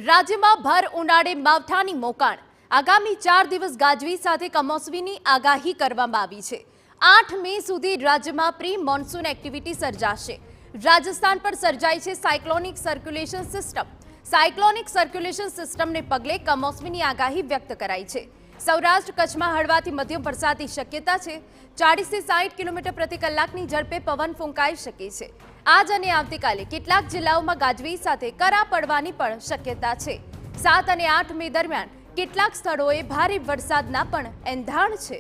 રાજ્યમાં ભર ઉનાળે માવઠાની મોકાણ આગામી 4 દિવસ ગાજવી સાથે કમોસમીની આગાહી કરવામાં આવી છે। 8 મે સુધી રાજ્યમાં પ્રી મોન્સૂન એક્ટિવિટી સર્જાશે। રાજસ્થાન પર સર્જાઈ છે cyclonic circulation system. Cyclonic circulation સિસ્ટમને પગલે કમોસમીની આગાહી વ્યક્ત કરાઈ છે। સૌરાષ્ટ્ર કચ્છમાં હળવાથી મધ્યમ વરસાદની શક્યતા છે। 40 થી 60 કિલોમીટર પ્રતિ કલાકની ઝડપે પવન ફૂંકાઈ શકે છે। આજ અને આવતીકાલે કેટલાક જિલ્લાઓમાં ગાજવીજ સાથે કરા પડવાની પણ શક્યતા છે। 7 અને 8 મે દરમિયાન કેટલાક સ્થળોએ ભારે વરસાદના પણ એંધાણ છે।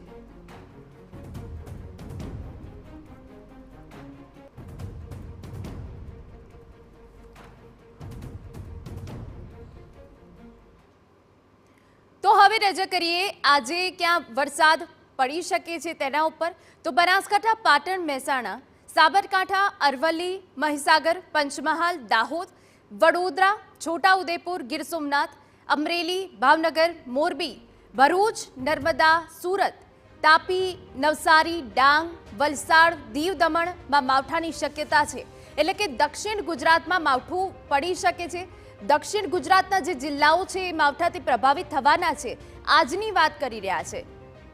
તો હવે નજર કરીએ આજે ક્યાં વરસાદ પડી શકે છે તેના ઉપર। તો બનાસકાંઠા, પાટણ, મહેસાણા, સાબરકાંઠા, અરવલ્લી, મહીસાગર, પંચમહાલ, દાહોદ, વડોદરા, છોટાઉદેપુર, ગીર સોમનાથ, અમરેલી, ભાવનગર, મોરબી, ભરૂચ, નર્મદા, સુરત, તાપી, નવસારી, ડાંગ, વલસાડ, દીવ દમણમાં માવઠાની શક્યતા છે। એટલે કે દક્ષિણ ગુજરાતમાં માવઠું પડી શકે છે। દક્ષિણ ગુજરાતના જે જિલ્લાઓ છે એ માવઠાથી પ્રભાવિત થવાના છે। આજની વાત કરી રહ્યા છે।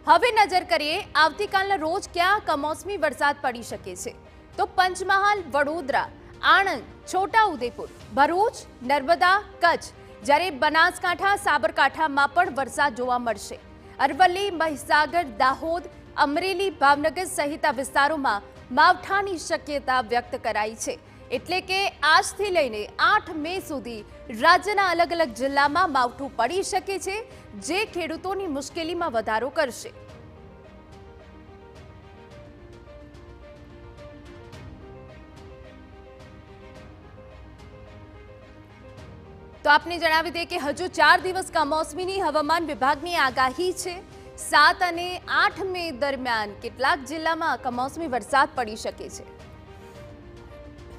હવે નજર કરીએ આવતીકાલના રોજ ક્યાં કમોસમી વરસાદ પડી શકે છે। તો પંચમહાલ, વડોદરા, આણંદ, છોટાઉદેપુર, ભરૂચ, નર્મદા, કચ્છ, જ્યારે બનાસકાંઠા, સાબરકાંઠામાં પણ વરસાદ જોવા મળશે। અરવલ્લી, મહીસાગર, દાહોદ, અમરેલી, ભાવનગર સહિતના વિસ્તારોમાં માવઠાની શક્યતા વ્યક્ત કરાઈ છે। એટલે કે આજથી લઈને 8 મે સુધી રાજ્યના અલગ અલગ જિલ્લામાં માવઠું પડી શકે છે, જે ખેડૂતોની મુશ્કેલીમાં વધારો કરશે। તો આપને જણાવી દઈએ કે હજુ 4 દિવસ કમોસમીની હવામાન વિભાગની આગાહી છે। 7 અને 8 મે દરમિયાન કેટલાક જિલ્લામાં કમોસમી વરસાદ પડી શકે છે।